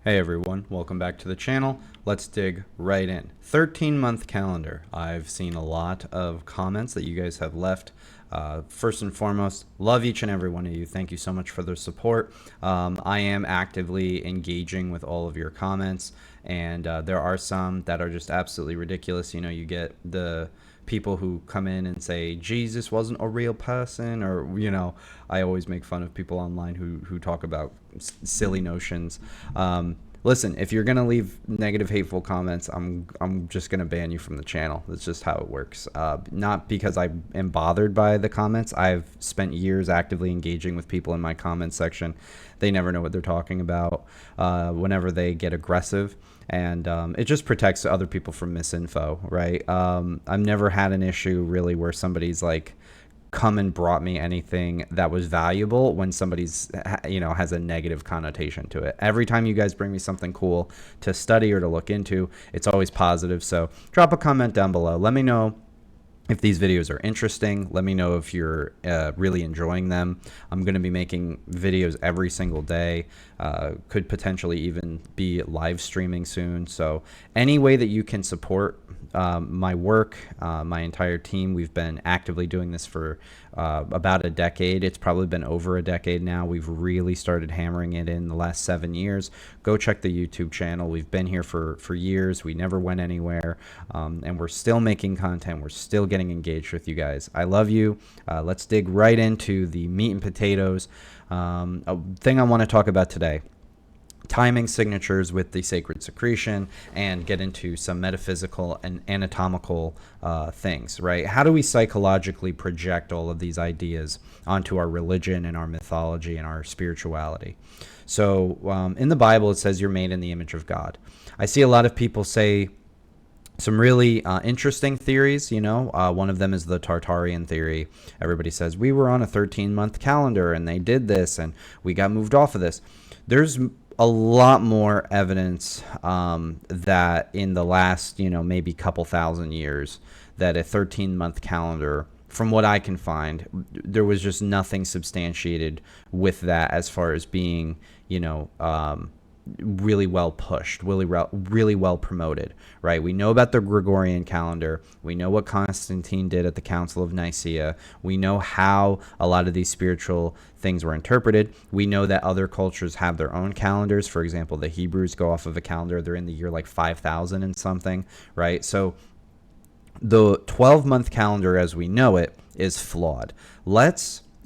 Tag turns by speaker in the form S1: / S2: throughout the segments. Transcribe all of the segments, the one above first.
S1: Hey everyone, welcome back to the channel. Let's dig right in. 13-month calendar. I've seen a lot of comments that you guys have left. First and foremost, love each and every one of you. Thank you so much for the support. I am actively engaging with all of your comments, and there are some that are just absolutely ridiculous. You know, you get the people who come in and say Jesus wasn't a real person, or I always make fun of people online who talk about silly notions. Listen, if you're gonna leave negative, hateful comments, I'm just gonna ban you from the channel. That's just how it works. Not because I am bothered by the comments. I've spent years actively engaging with people in my comment section. They never know what they're talking about. Whenever they get aggressive, and it just protects other people from misinfo, right? I've never had an issue really where somebody's like come and brought me anything that was valuable when somebody's has a negative connotation to it. Every time you guys bring me something cool to study or to look into, it's always positive. So drop a comment down below. Let me know if these videos are interesting. Let me know if you're really enjoying them. I'm going to be making videos every single day. Could potentially even be live streaming soon. So any way that you can support my work, my entire team. We've been actively doing this for about a decade. It's probably been over a decade now. We've really started hammering it in the last 7 years. Go check the YouTube channel. We've been here for years. We never went anywhere, and we're still making content. We're still getting engaged with you guys. I love you. Let's dig right into the meat and potatoes. A thing I want to talk about today: timing signatures with the sacred secretion, and get into some metaphysical and anatomical things, right? How do we psychologically project all of these ideas onto our religion and our mythology and our spirituality? So in the Bible, it says you're made in the image of God. I see a lot of people say some really interesting theories. One of them is the Tartarian theory. Everybody says we were on a 13-month calendar and they did this and we got moved off of this. There's a lot more evidence that in the last, maybe couple thousand years, that a 13-month calendar, from what I can find, there was just nothing substantiated with that as far as being, really well pushed, really well promoted, right? We know about the Gregorian calendar. We know what Constantine did at the Council of Nicaea. We know how a lot of these spiritual things were interpreted. We know that other cultures have their own calendars. For example, the Hebrews go off of a calendar. They're in the year like 5,000 and something, right? So the 12-month calendar as we know it is flawed.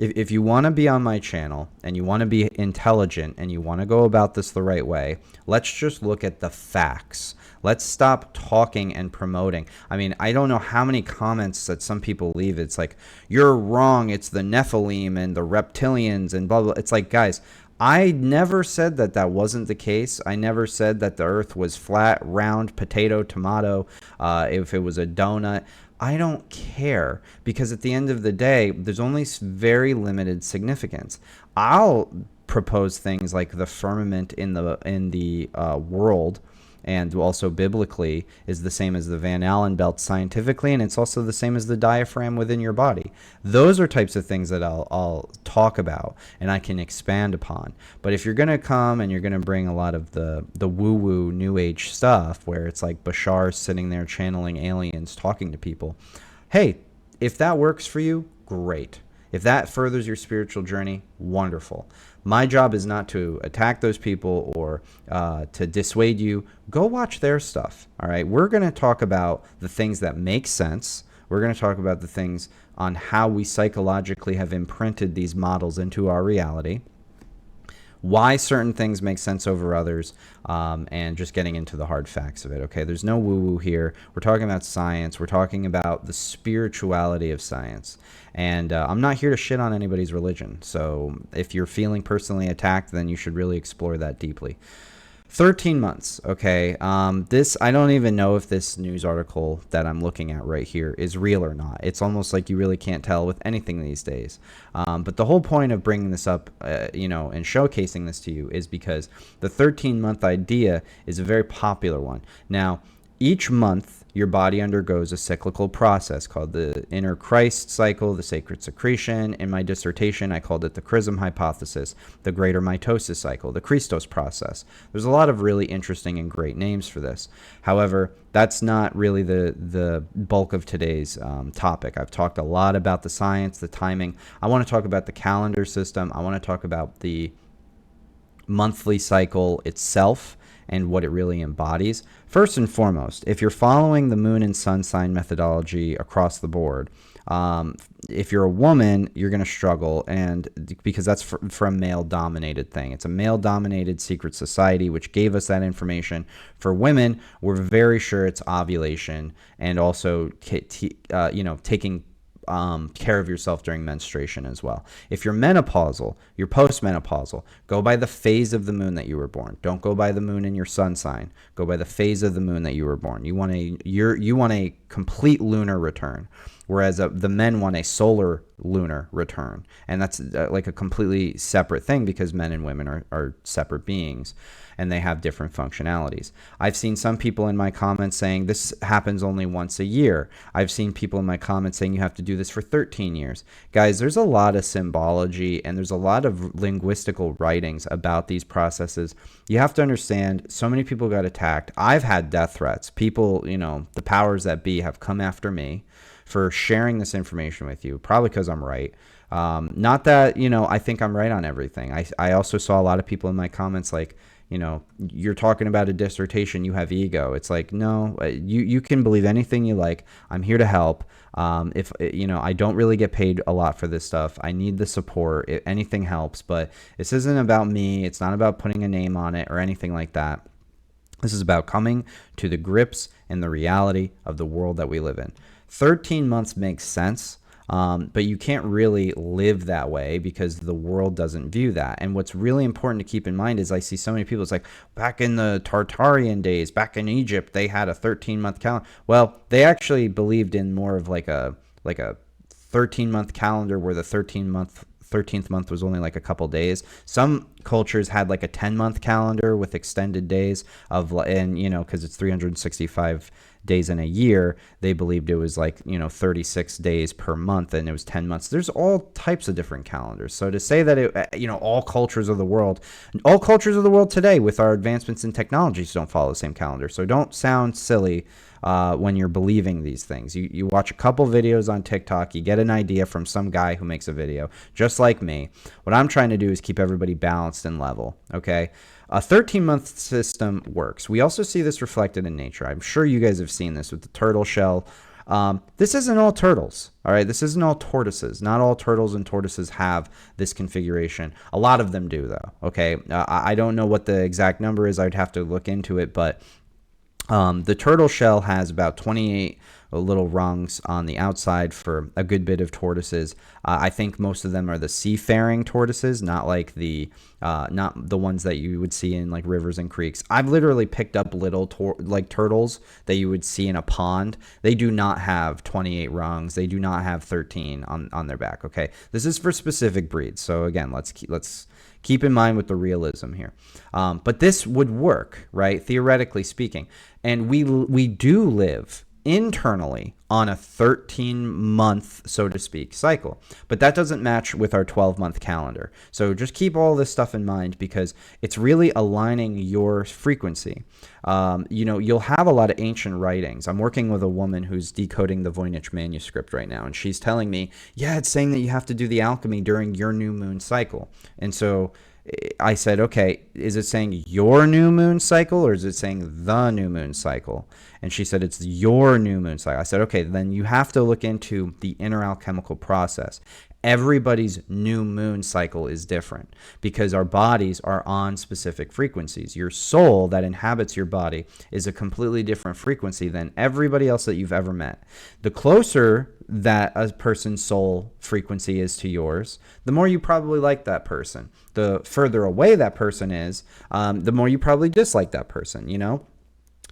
S1: If you want to be on my channel and you want to be intelligent and you want to go about this the right way, let's just look at the facts. Let's stop talking and promoting. I mean, I don't know how many comments that some people leave. It's like, you're wrong. It's the Nephilim and the reptilians and blah, blah. It's like, guys, I never said that that wasn't the case. I never said that the earth was flat, round, potato, tomato, if it was a donut. I don't care, because at the end of the day, there's only very limited significance. I'll propose things like the firmament in the world, and also biblically, is the same as the Van Allen belt scientifically, and it's also the same as the diaphragm within your body. Those are types of things that I'll talk about and I can expand upon. But if you're going to come and you're going to bring a lot of the woo-woo new age stuff where it's like Bashar sitting there channeling aliens talking to people, hey, if that works for you, great. If that furthers your spiritual journey, wonderful. My job is not to attack those people or to dissuade you. Go watch their stuff, all right? We're going to talk about the things that make sense. We're going to talk about the things on how we psychologically have imprinted these models into our reality, why certain things make sense over others, and just getting into the hard facts of it, okay? There's no woo-woo here. We're talking about science. We're talking about the spirituality of science. And I'm not here to shit on anybody's religion. So if you're feeling personally attacked, then you should really explore that deeply. 13 months, okay? I don't even know if this news article that I'm looking at right here is real or not. It's almost like you really can't tell with anything these days. But the whole point of bringing this up, and showcasing this to you is because the 13-month idea is a very popular one. Now, Each month, your body undergoes a cyclical process called the inner Christ cycle, the sacred secretion. In my dissertation, I called it the chrism hypothesis, the greater mitosis cycle, the Christos process. There's a lot of really interesting and great names for this. However, that's not really the bulk of today's topic. I've talked a lot about the science, the timing. I want to talk about the calendar system. I want to talk about the monthly cycle itself and what it really embodies. First and foremost, if you're following the moon and sun sign methodology across the board, if you're a woman, you're going to struggle, and because that's for a male-dominated thing. It's a male-dominated secret society, which gave us that information. For women, we're very sure it's ovulation and also, taking care of yourself during menstruation as well. If you're menopausal, you're postmenopausal, go by the phase of the moon that you were born. Don't go by the moon in your sun sign. Go by the phase of the moon that you were born. You want a complete lunar return, whereas the men want a solar lunar return, and that's like a completely separate thing because men and women are separate beings and they have different functionalities. I've seen some people in my comments saying this happens only once a year. I've seen people in my comments saying you have to do this for 13 years. Guys, there's a lot of symbology and there's a lot of linguistical writings about these processes. You have to understand, so many people got attacked. I've had death threats. People, the powers that be have come after me for sharing this information with you, probably because I'm right. Not that, I think I'm right on everything. I also saw a lot of people in my comments like, you're talking about a dissertation, you have ego. It's like, no, you can believe anything you like. I'm here to help. If I don't really get paid a lot for this stuff. I need the support. Anything helps, but this isn't about me. It's not about putting a name on it or anything like that. This is about coming to the grips and the reality of the world that we live in. 13 months makes sense. But you can't really live that way because the world doesn't view that. And what's really important to keep in mind is I see so many people, it's like back in the Tartarian days, back in Egypt, they had a 13-month calendar. Well, they actually believed in more of like a 13-month calendar where the 13th month was only like a couple days. Some cultures had like a 10-month calendar with extended days because it's 365 days in a year. They believed it was like 36 days per month and it was 10 months. There's all types of different calendars. So to say that all cultures of the world today with our advancements in technologies don't follow the same calendar. So don't sound silly when you're believing these things. You watch a couple videos on TikTok, you get an idea from some guy who makes a video, just like me. What I'm trying to do is keep everybody balanced and level, okay? A 13-month system works. We also see this reflected in nature. I'm sure you guys have seen this with the turtle shell. This isn't all turtles, all right? This isn't all tortoises. Not all turtles and tortoises have this configuration. A lot of them do, though, okay? I don't know what the exact number is. I'd have to look into it, but the turtle shell has about 28 little rungs on the outside for a good bit of tortoises. I think most of them are the seafaring tortoises, not like not the ones that you would see in like rivers and creeks. I've literally picked up little turtles that you would see in a pond. They do not have 28 rungs. They do not have 13 on their back. Okay, this is for specific breeds. So again, let's keep in mind with the realism here. But this would work, right? Theoretically speaking. And we do live internally on a 13-month, so to speak, cycle. But that doesn't match with our 12-month calendar. So just keep all this stuff in mind because it's really aligning your frequency. You'll have a lot of ancient writings. I'm working with a woman who's decoding the Voynich manuscript right now, and she's telling me, yeah, it's saying that you have to do the alchemy during your new moon cycle. And so I said, okay, is it saying your new moon cycle or is it saying the new moon cycle? And she said, it's your new moon cycle. I said, okay, then you have to look into the inner alchemical process. Everybody's new moon cycle is different because our bodies are on specific frequencies. Your soul that inhabits your body is a completely different frequency than everybody else that you've ever met. The closer that a person's soul frequency is to yours, the more you probably like that person. The further away that person is, the more you probably dislike that person,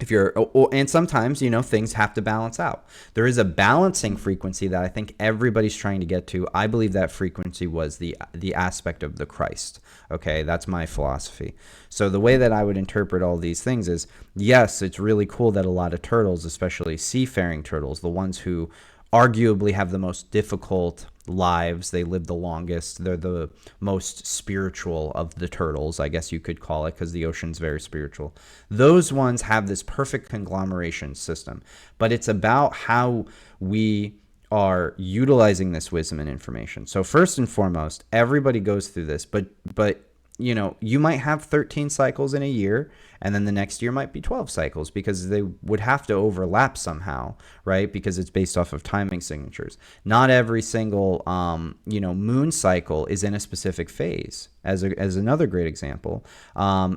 S1: if you're, and sometimes, things have to balance out. There is a balancing frequency that I think everybody's trying to get to. I believe that frequency was the aspect of the Christ. Okay, that's my philosophy. So the way that I would interpret all these things is, yes, it's really cool that a lot of turtles, especially seafaring turtles, the ones who arguably have the most difficult lives, they live the longest, they're the most spiritual of the turtles, I guess you could call it, because the ocean's very spiritual. Those ones have this perfect conglomeration system, but it's about how we are utilizing this wisdom and information. So first and foremost, everybody goes through this, but you might have 13 cycles in a year, and then the next year might be 12 cycles, because they would have to overlap somehow, right? Because it's based off of timing signatures. Not every single moon cycle is in a specific phase. As another great example,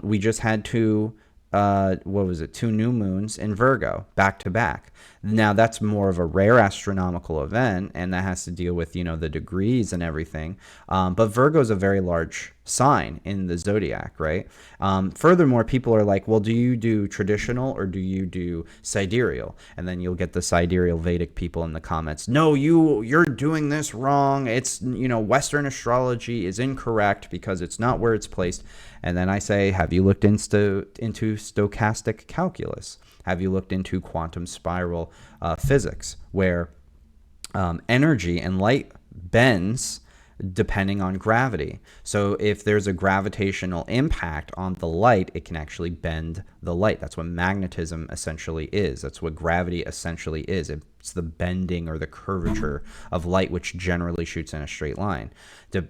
S1: we just had two new moons in Virgo back to back. Now that's more of a rare astronomical event, and that has to deal with the degrees and everything. But Virgo is a very large sign in the zodiac, right? Furthermore, people are like, well, do you do traditional or do you do sidereal? And then you'll get the sidereal Vedic people in the comments. No, you're doing this wrong. It's Western astrology is incorrect because it's not where it's placed. And then I say, have you looked into stochastic calculus? Have you looked into quantum spiral physics, where energy and light bends depending on gravity? So if there's a gravitational impact on the light, it can actually bend the light. That's what magnetism essentially is. That's what gravity essentially is. It's the bending or the curvature of light, which generally shoots in a straight line.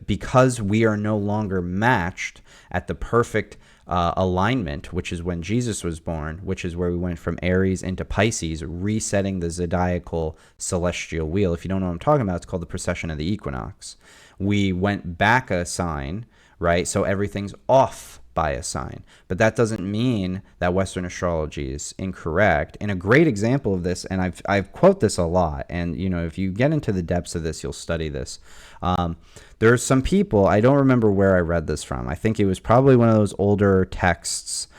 S1: Because we are no longer matched at the perfect alignment, which is when Jesus was born, which is where we went from Aries into Pisces, resetting the zodiacal celestial wheel. If you don't know what I'm talking about, it's called the precession of the equinox. We went back a sign, right? So everything's off by a sign. But that doesn't mean that Western astrology is incorrect. And a great example of this, and I've quote this a lot, and if you get into the depths of this, you'll study this. There's some people, I don't remember where I read this from. I think it was probably one of those older texts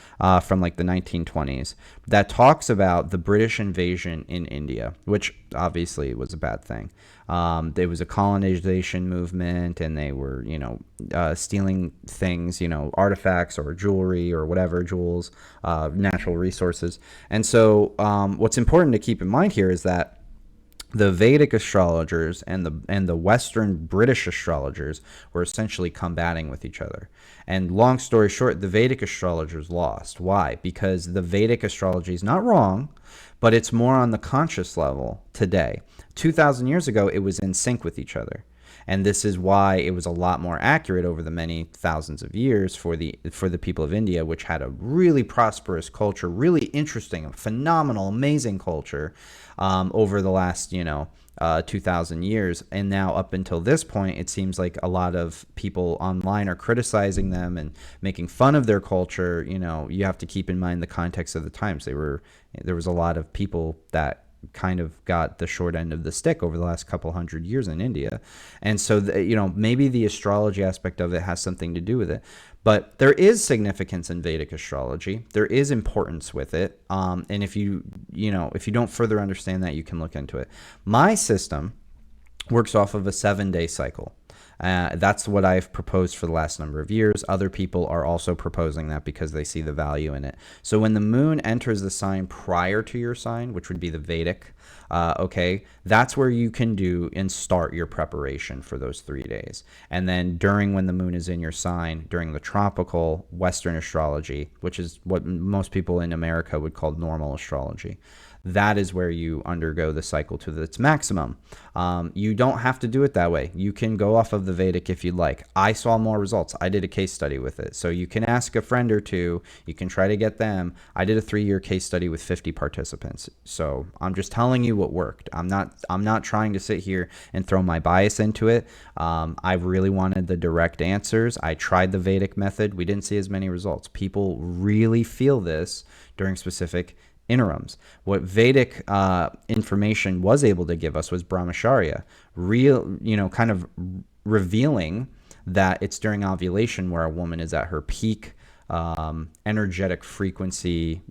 S1: from like the 1920s that talks about the British invasion in India, which obviously was a bad thing. There was a colonization movement, and they were, stealing things, artifacts or jewelry or whatever, jewels, natural resources. And so what's important to keep in mind here is that the Vedic astrologers and the Western British astrologers were essentially combating with each other. And long story short, the Vedic astrologers lost. Why? Because the Vedic astrology is not wrong, but it's more on the conscious level today. 2,000 years ago, it was in sync with each other. And this is why it was a lot more accurate over the many thousands of years for the people of India, which had a really prosperous culture, really interesting, phenomenal, amazing culture over the last 2,000 years. And now up until this point, it seems like a lot of people online are criticizing them and making fun of their culture. You have to keep in mind the context of the times. There was a lot of people that kind of got the short end of the stick over the last couple hundred years in India. And so, maybe the astrology aspect of it has something to do with it. But there is significance in Vedic astrology. There is importance with it. And if you don't further understand that, you can look into it. My system works off of a 7-day cycle. That's what I've proposed for the last number of years. Other people are also proposing that because they see the value in it. So when the moon enters the sign prior to your sign, which would be the Vedic, that's where you can do and start your preparation for those 3 days. And then when the moon is in your sign, during the tropical Western astrology, which is what most people in America would call normal astrology, that is where you undergo the cycle to its maximum. You don't have to do it that way. You can go off of the Vedic if you'd like. I saw more results. I did a case study with it. So you can ask a friend or two. You can try to get them. I did a 3-year case study with 50 participants. So I'm just telling you what worked. I'm not trying to sit here and throw my bias into it. I really wanted the direct answers. I tried the Vedic method. We didn't see as many results. People really feel this during specific interims. What Vedic information was able to give us was brahmacharya, kind of revealing that it's during ovulation where a woman is at her peak energetic frequency,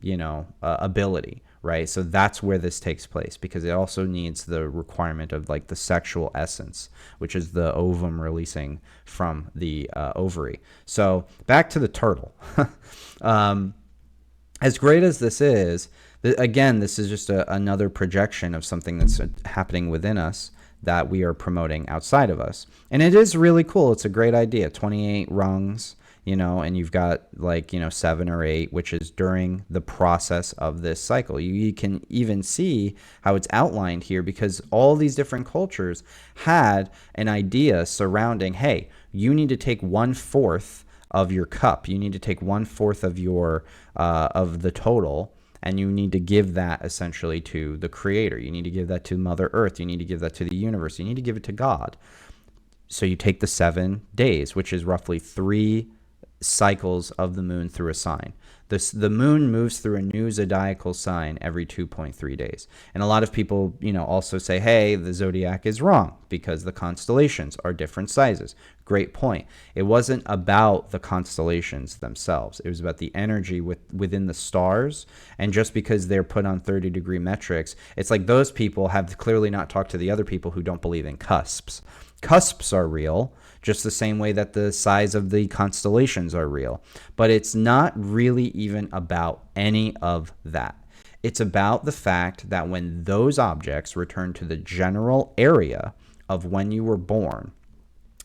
S1: ability, right? So that's where this takes place, because it also needs the requirement of like the sexual essence, which is the ovum releasing from the ovary. So back to the turtle. As great as this is, again, this is just another projection of something that's happening within us that we are promoting outside of us. And it is really cool. It's a great idea. 28 rungs, and you've got 7 or 8, which is during the process of this cycle. You can even see how it's outlined here, because all these different cultures had an idea surrounding, hey, you need to take 1/4 of your cup. You need to take 1/4 of your of the total, and you need to give that essentially to the creator. You need to give that to Mother Earth. You need to give that to the universe. You need to give it to God. So you take the 7 days, which is roughly 3 cycles of the moon through a sign. The moon moves through a new zodiacal sign every 2.3 days. And a lot of people, also say, hey, the zodiac is wrong because the constellations are different sizes. Great point. It wasn't about the constellations themselves. It was about the energy within the stars. And just because they're put on 30-degree metrics, it's like those people have clearly not talked to the other people who don't believe in cusps. Cusps are real, just the same way that the size of the constellations are real. But it's not really even about any of that. It's about the fact that when those objects return to the general area of when you were born,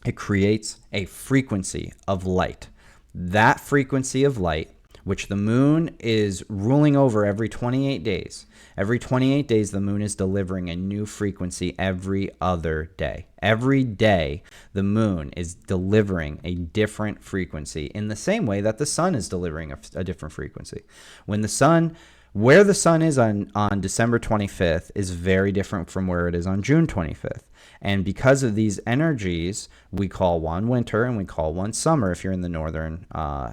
S1: it creates a frequency of light. That frequency of light, which the moon is ruling over every 28 days. Every 28 days, the moon is delivering a new frequency every other day. Every day, the moon is delivering a different frequency in the same way that the sun is delivering a different frequency. Where the sun is on December 25th is very different from where it is on June 25th. And because of these energies, we call one winter and we call one summer if you're in the northern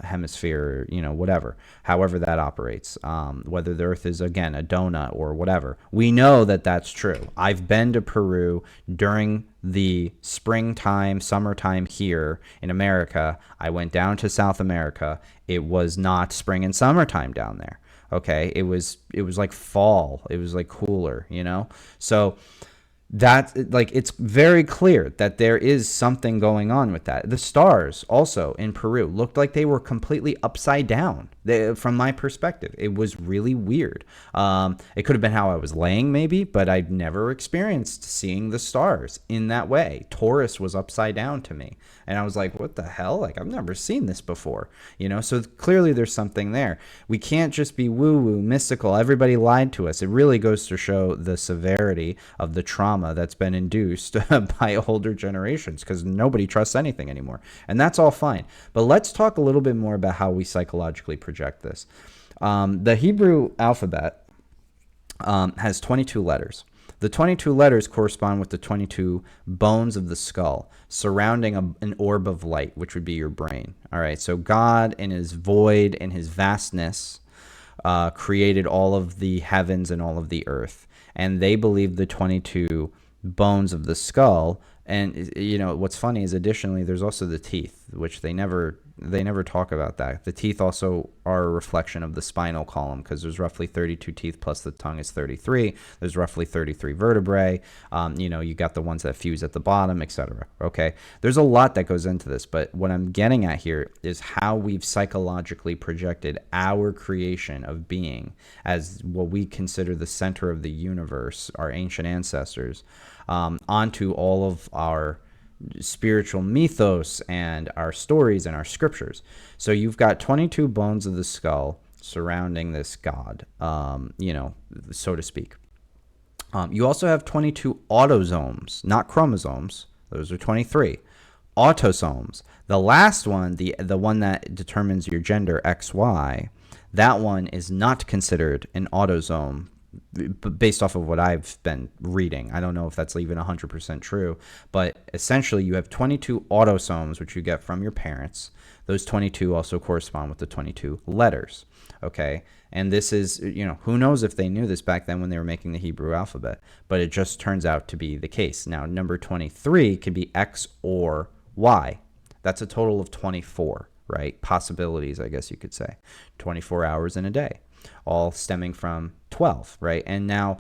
S1: hemisphere, whatever, however that operates, whether the earth is, again, a donut or whatever. We know that that's true. I've been to Peru during the springtime, summertime here in America. I went down to South America. It was not spring and summertime down there. Okay, it was like fall. It was like cooler, So that, it's very clear that there is something going on with that. The stars also in Peru looked like they were completely upside down. From my perspective, it was really weird. It could have been how I was laying, maybe, but I'd never experienced seeing the stars in that way. Taurus was upside down to me, and I was like, what the hell? I've never seen this before, So clearly there's something there. We can't just be woo-woo, mystical. Everybody lied to us. It really goes to show the severity of the trauma that's been induced by older generations, because nobody trusts anything anymore, and that's all fine. But let's talk a little bit more about how we psychologically project this. The Hebrew alphabet has 22 letters. The 22 letters correspond with the 22 bones of the skull surrounding an orb of light, which would be your brain. All right, so God in his void and his vastness created all of the heavens and all of the earth. And they believe the 22 bones of the skull. And, what's funny is additionally, there's also the teeth, which they never talk about that. The teeth also are a reflection of the spinal column, because there's roughly 32 teeth plus the tongue is 33. There's roughly 33 vertebrae. You got the ones that fuse at the bottom, etc. Okay, there's a lot that goes into this, but what I'm getting at here is how we've psychologically projected our creation of being as what we consider the center of the universe, our ancient ancestors, onto all of our spiritual mythos and our stories and our scriptures. So you've got 22 bones of the skull surrounding this god, so to speak. You also have 22 autosomes, not chromosomes. Those are 23. Autosomes. The last one, the one that determines your gender, XY, that one is not considered an autosome based off of what I've been reading. I don't know if that's even 100% true, but essentially you have 22 autosomes, which you get from your parents. Those 22 also correspond with the 22 letters, okay? And this is, who knows if they knew this back then when they were making the Hebrew alphabet, but it just turns out to be the case. Now, number 23 could be X or Y. That's a total of 24, right? Possibilities, I guess you could say. 24 hours in a day, all stemming from 12, right? And now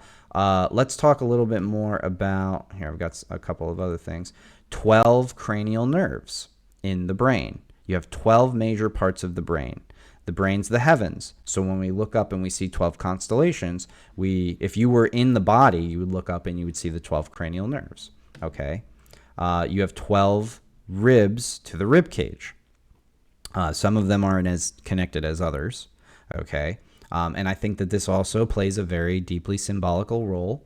S1: let's talk a little bit more about, here I've got a couple of other things. 12 cranial nerves in the brain. You have 12 major parts of the brain. The brain's the heavens. So when we look up and we see 12 constellations, if you were in the body, you would look up and you would see the 12 cranial nerves. Okay. You have 12 ribs to the rib cage. Some of them aren't as connected as others. Okay. And I think that this also plays a very deeply symbolical role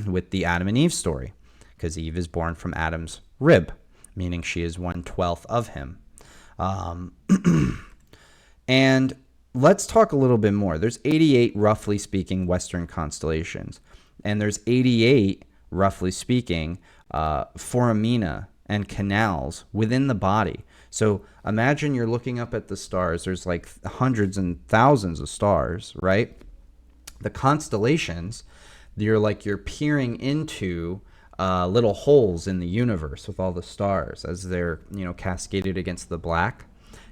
S1: with the Adam and Eve story, because Eve is born from Adam's rib, meaning she is 1/12 of him. And let's talk a little bit more. There's 88, roughly speaking, Western constellations. And there's 88, roughly speaking, foramina and canals within the body. So imagine you're looking up at the stars. There's like hundreds and thousands of stars, right? The constellations, you're peering into little holes in the universe with all the stars as they're, cascaded against the black.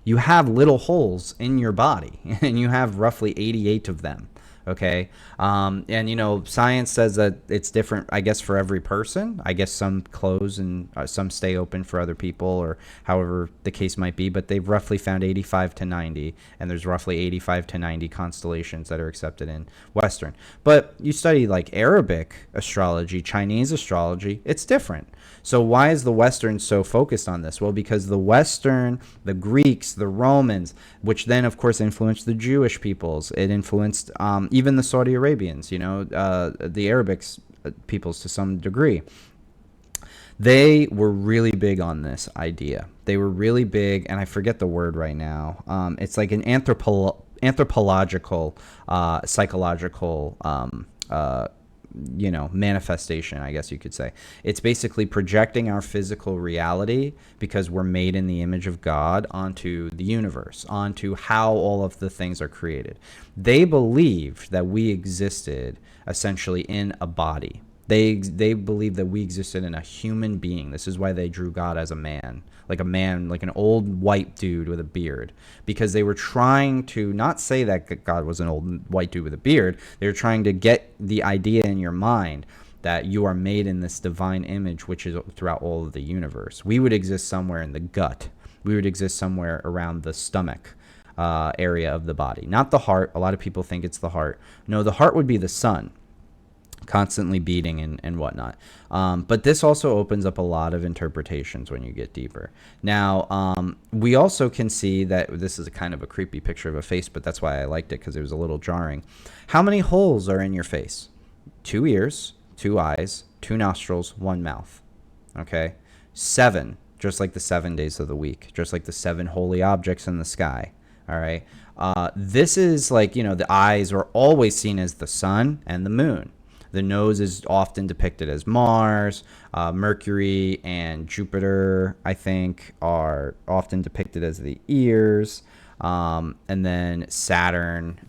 S1: You have little holes in your body, and you have roughly 88 of them. Okay. And, science says that it's different, I guess, for every person. I guess some close and some stay open for other people, or however the case might be. But they've roughly found 85 to 90, and there's roughly 85 to 90 constellations that are accepted in Western. But you study like Arabic astrology, Chinese astrology, it's different. So why is the Western so focused on this? Well, because the Western, the Greeks, the Romans, which then, of course, influenced the Jewish peoples. It influenced even the Saudi Arabians, the Arabic peoples to some degree. They were really big on this idea. They were really big, and I forget the word right now. It's like an anthropological, psychological manifestation, I guess you could say. It's basically projecting our physical reality, because we're made in the image of God, onto the universe, onto how all of the things are created. They believed that we existed essentially in a body. They believed that we existed in a human being. This is why they drew God as a man, like an old white dude with a beard, because they were trying to not say that God was an old white dude with a beard. They were trying to get the idea in your mind that you are made in this divine image, which is throughout all of the universe. We would exist somewhere in the gut. We would exist somewhere around the stomach area of the body, not the heart. A lot of people think it's the heart. No, the heart would be the sun, constantly beating and whatnot. But this also opens up a lot of interpretations when you get deeper. Now, we also can see that this is a kind of a creepy picture of a face, but that's why I liked it, because it was a little jarring. How many holes are in your face? 2 ears, 2 eyes, 2 nostrils, 1 mouth. Okay? 7, just like the 7 days of the week, just like the 7 holy objects in the sky. All right? This is like, the eyes are always seen as the sun and the moon. The nose is often depicted as Mars. Mercury and Jupiter, I think, are often depicted as the ears. And then Saturn,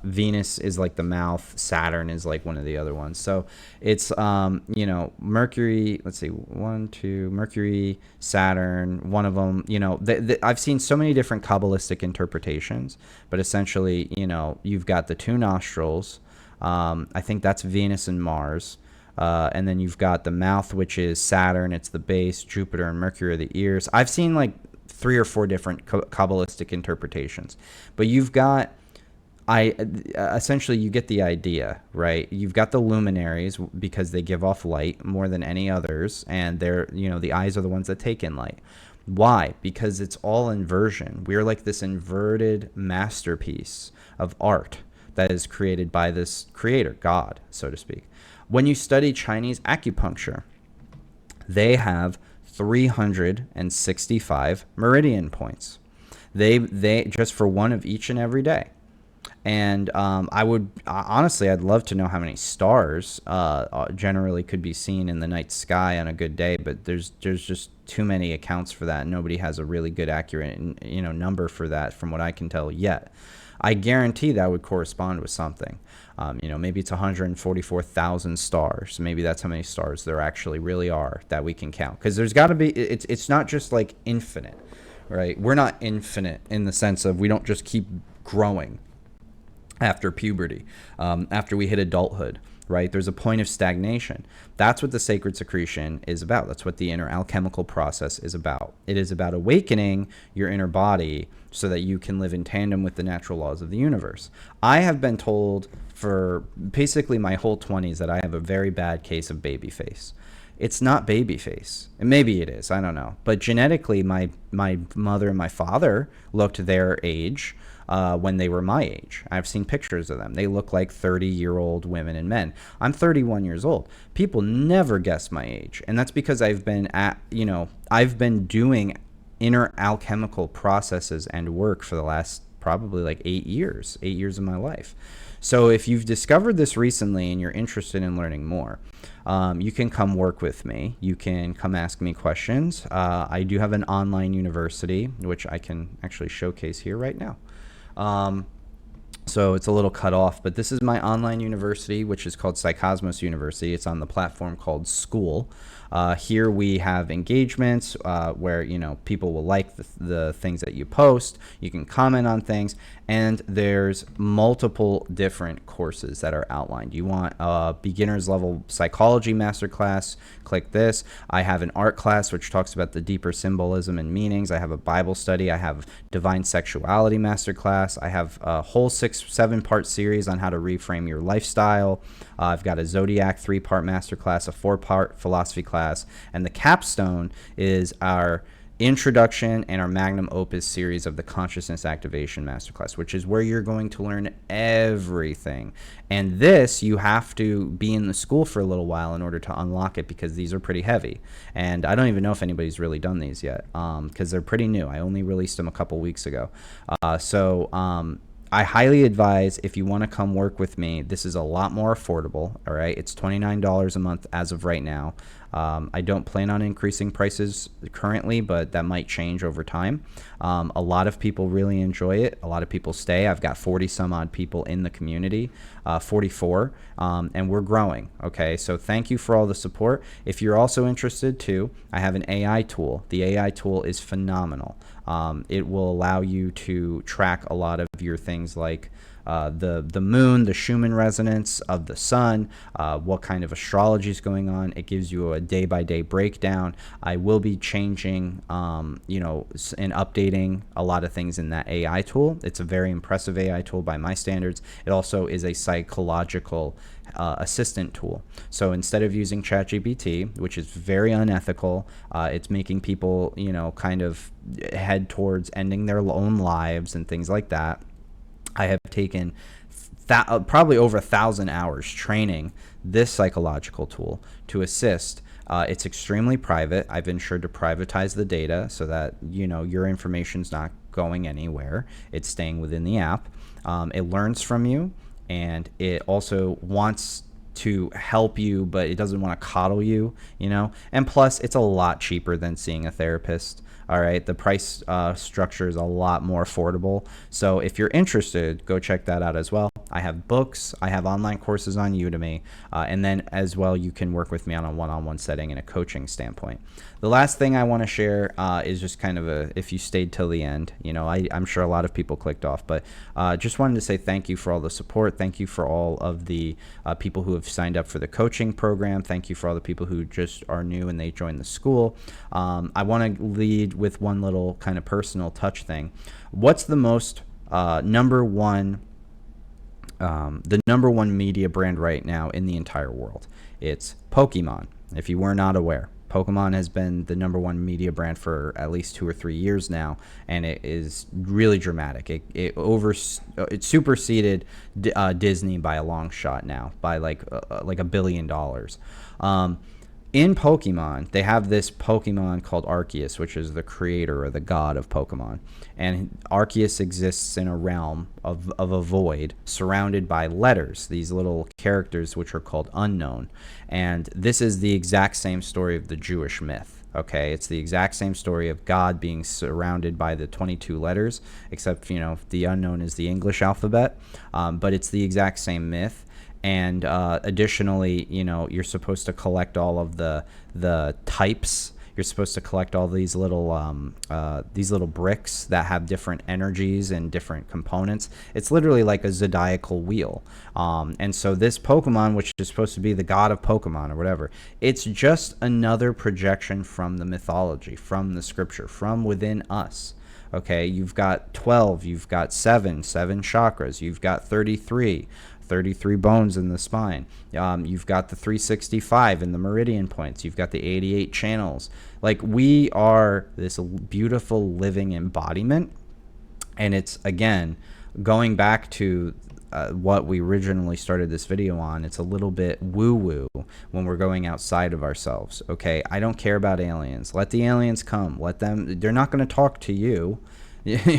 S1: Venus is like the mouth. Saturn is like one of the other ones. So it's, Mercury, let's see, 1, 2, Mercury, Saturn, one of them, I've seen so many different Kabbalistic interpretations, but essentially, you've got the 2 nostrils. I think that's Venus and Mars. And then you've got the mouth, which is Saturn. It's the base. Jupiter and Mercury are the ears. I've seen like 3 or 4 different Kabbalistic interpretations. But you've got, essentially you get the idea, right? You've got the luminaries, because they give off light more than any others. And they're, the eyes are the ones that take in light. Why? Because it's all inversion. We're like this inverted masterpiece of art that is created by this creator, God, so to speak. When you study Chinese acupuncture, they have 365 meridian points. They just for one of each and every day. And I'd love to know how many stars generally could be seen in the night sky on a good day, but there's just too many accounts for that. Nobody has a really good, accurate, number for that, from what I can tell yet. I guarantee that would correspond with something. Maybe it's 144,000 stars. Maybe that's how many stars there actually really are that we can count. Because there's got to be, it's not just like infinite, right? We're not infinite in the sense of we don't just keep growing after puberty, after we hit adulthood, right? There's a point of stagnation. That's what the sacred secretion is about. That's what the inner alchemical process is about. It is about awakening your inner body so that you can live in tandem with the natural laws of the universe. I have been told for basically my whole 20s that I have a very bad case of baby face. It's not baby face. And maybe it is, I don't know. But genetically, my mother and my father looked their age when they were my age. I've seen pictures of them. They look like 30-year-old women and men. I'm 31 years old. People never guess my age. And that's because I've been doing inner alchemical processes and work for the last probably like 8 years of my life. So if you've discovered this recently and you're interested in learning more, you can come work with me. You can come ask me questions. I do have an online university, which I can actually showcase here right now. So it's a little cut off, but this is my online university, which is called Psycosmos University. It's on the platform called School. Here we have engagements where, people will like the things that you post. You can comment on things, and there's multiple different courses that are outlined. You want a beginner's level psychology masterclass, click this. I have an art class which talks about the deeper symbolism and meanings. I have a Bible study. I have divine sexuality masterclass. I have a whole 7-part series on how to reframe your lifestyle. I've got a Zodiac 3-part masterclass, a 4-part philosophy class, and the capstone is our introduction and our magnum opus series of the consciousness activation masterclass, which is where you're going to learn everything. And this, you have to be in the school for a little while in order to unlock it, because these are pretty heavy. And I don't even know if anybody's really done these yet, because they're pretty new. I only released them a couple weeks ago. I highly advise, if you want to come work with me, this is a lot more affordable, all right? It's $29 a month as of right now. I don't plan on increasing prices currently, but that might change over time. A lot of people really enjoy it. A lot of people stay. I've got 40 some odd people in the community, 44, and we're growing, okay? So thank you for all the support. If you're also interested too, I have an AI tool. The AI tool is phenomenal. It will allow you to track a lot of your things like the moon, the Schumann resonance of the sun, what kind of astrology is going on. It gives you a day-by-day breakdown. I will be changing, and updating a lot of things in that AI tool. It's a very impressive AI tool by my standards. It also is a psychological assistant tool. So instead of using ChatGPT, which is very unethical, it's making people, kind of head towards ending their own lives and things like that. I have taken probably over 1,000 hours training this psychological tool to assist. It's extremely private. I've ensured to privatize the data so that, your information's not going anywhere. It's staying within the app. It learns from you, and it also wants to help you, but it doesn't want to coddle you, And plus, it's a lot cheaper than seeing a therapist. All right, the price structure is a lot more affordable. So if you're interested, go check that out as well. I have books, I have online courses on Udemy, and then as well, you can work with me on a one-on-one setting and a coaching standpoint. The last thing I want to share is just kind of if you stayed till the end, I'm sure a lot of people clicked off, but just wanted to say thank you for all the support. Thank you for all of the people who have signed up for the coaching program. Thank you for all the people who just are new and they joined the school. I want to lead with one little kind of personal touch thing. What's the most number one media brand right now in the entire world? It's Pokemon. If you were not aware, Pokemon has been the number one media brand for at least 2 or 3 years now, and it is really dramatic. It superseded Disney by a long shot now, by like $1 billion. In Pokemon, they have this Pokemon called Arceus, which is the creator or the god of Pokemon. And Arceus exists in a realm of a void surrounded by letters, these little characters which are called unknown. And this is the exact same story of the Jewish myth. Okay, it's the exact same story of God being surrounded by the 22 letters, except, the unknown is the English alphabet. But it's the exact same myth. And additionally, you're supposed to collect all of the types. You're supposed to collect all these little bricks that have different energies and different components. It's literally like a zodiacal wheel. And so this Pokemon, which is supposed to be the god of Pokemon or whatever, it's just another projection from the mythology, from the scripture, from within us. Okay, you've got 12, you've got 7 chakras, you've got 33 bones in the spine. You've got the 365 in the meridian points. You've got the 88 channels. Like, we are this beautiful living embodiment. And it's, again, going back to what we originally started this video on. It's a little bit woo-woo when we're going outside of ourselves. Okay, I don't care about aliens. Let the aliens come. Let them. They're not going to talk to you.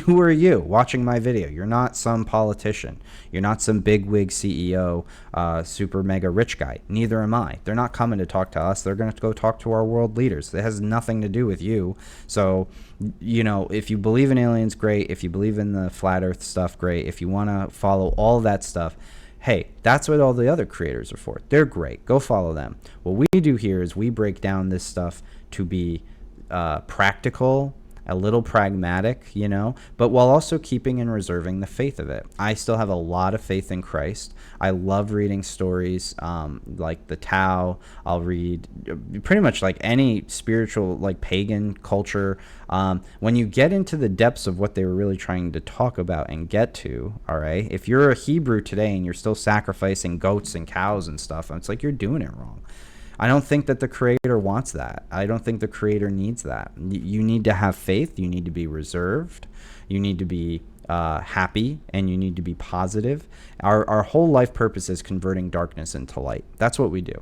S1: Who are you watching my video? You're not some politician. You're not some bigwig CEO, super mega rich guy. Neither am I. They're not coming to talk to us. They're going to go talk to our world leaders. It has nothing to do with you. So, you know, if you believe in aliens, great. If you believe in the flat earth stuff, great. If you want to follow all that stuff, hey, that's what all the other creators are for. They're great. Go follow them. What we do here is we break down this stuff to be practical, a little pragmatic, you know, but while also keeping and reserving the faith of it. I still have a lot of faith in Christ. I love reading stories like the Tao. I'll read pretty much like any spiritual, like pagan culture. When you get into the depths of what they were really trying to talk about and get to, all right, if you're a Hebrew today and you're still sacrificing goats and cows and stuff, it's like you're doing it wrong. I don't think that the creator wants that. I don't think the creator needs that. You need to have faith. You need to be reserved. You need to be happy, and you need to be positive. Our whole life purpose is converting darkness into light. That's what we do.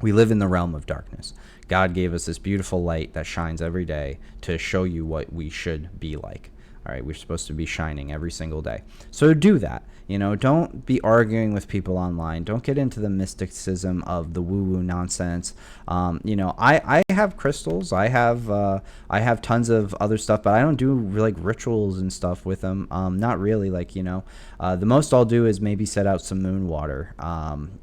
S1: We live in the realm of darkness. God gave us this beautiful light that shines every day to show you what we should be like. All right, we're supposed to be shining every single day. So do that. You know, don't be arguing with people online. Don't get into the mysticism of the woo-woo nonsense. You know, I have crystals. I have tons of other stuff, but I don't do like rituals and stuff with them. Not really. Like, you know, the most I'll do is maybe set out some moon water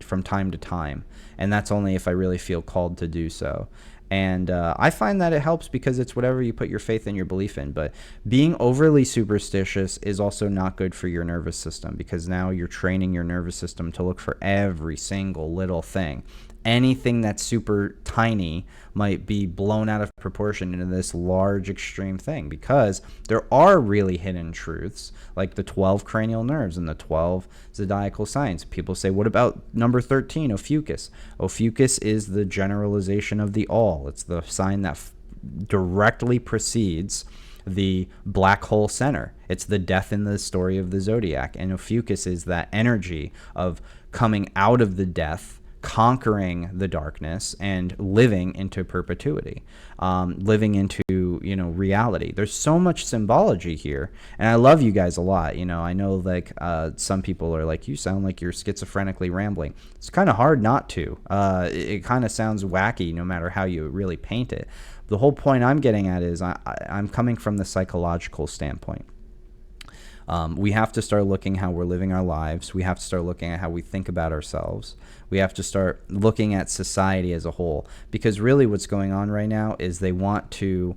S1: from time to time, and that's only if I really feel called to do so. And I find that it helps because it's whatever you put your faith and your belief in. But being overly superstitious is also not good for your nervous system, because now you're training your nervous system to look for every single little thing. Anything that's super tiny might be blown out of proportion into this large extreme thing, because there are really hidden truths, like the 12 cranial nerves and the 12 zodiacal signs. People say, what about number 13, Ophiuchus? Ophiuchus is the generalization of the all. It's the sign that directly precedes the black hole center. It's the death in the story of the zodiac. And Ophiuchus is that energy of coming out of the death, conquering the darkness, and living into perpetuity, living into, you know, reality. There's so much symbology here, and I love you guys a lot. You know, I know like some people are like, you sound like you're schizophrenically rambling. It's kind of hard not to. It kind of sounds wacky no matter how you really paint it. The whole point I'm getting at is I'm coming from the psychological standpoint. We have to start looking how we're living our lives. We have to start looking at how we think about ourselves. We have to start looking at society as a whole, because really what's going on right now is they want to,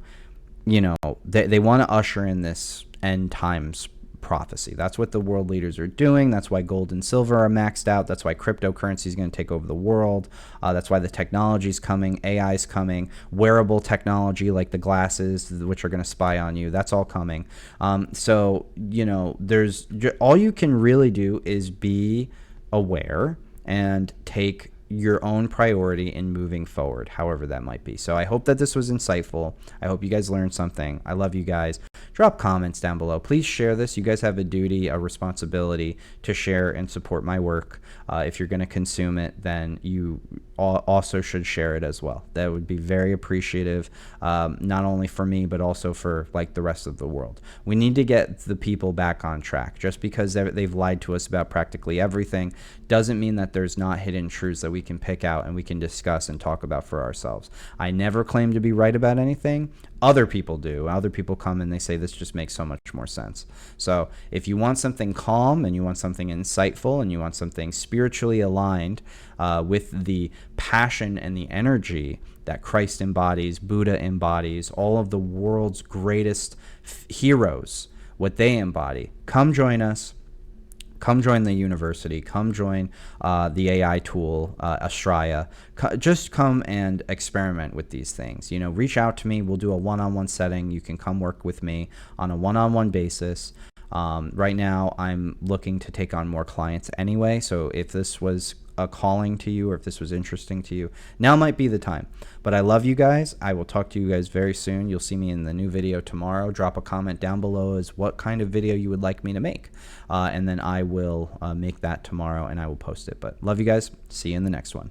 S1: you know, they want to usher in this end times prophecy. That's what the world leaders are doing. That's why gold and silver are maxed out. That's why cryptocurrency is going to take over the world. That's why the technology is coming. AI is coming. Wearable technology like the glasses, which are going to spy on you. That's all coming. So, you know, there's all you can really do is be aware and take your own priority in moving forward, however that might be. So I hope that this was insightful. I hope you guys learned something. I love you guys. Drop comments down below. Please share this. You guys have a duty, a responsibility to share and support my work. If you're going to consume it, then you also should share it as well. That would be very appreciative, not only for me, but also for like the rest of the world. We need to get the people back on track. Just because they've lied to us about practically everything doesn't mean that there's not hidden truths that we can pick out and we can discuss and talk about for ourselves. I never claim to be right about anything. Other people do. Other people come and they say this just makes so much more sense. So if you want something calm and you want something insightful and you want something spiritually aligned with the passion and the energy that Christ embodies, Buddha embodies, all of the world's greatest heroes, what they embody. Come join us. Come join the university. Come join the AI tool, Astraya. Just come and experiment with these things. Reach out to me. We'll do a one-on-one setting. You can come work with me on a one-on-one basis. Right now, I'm looking to take on more clients anyway. So if this was a calling to you, or if this was interesting to you, now might be the time. But I love you guys. I will talk to you guys very soon. You'll see me in the new video tomorrow. Drop a comment down below as what kind of video you would like me to make. And then I will make that tomorrow and I will post it. But love you guys. See you in the next one.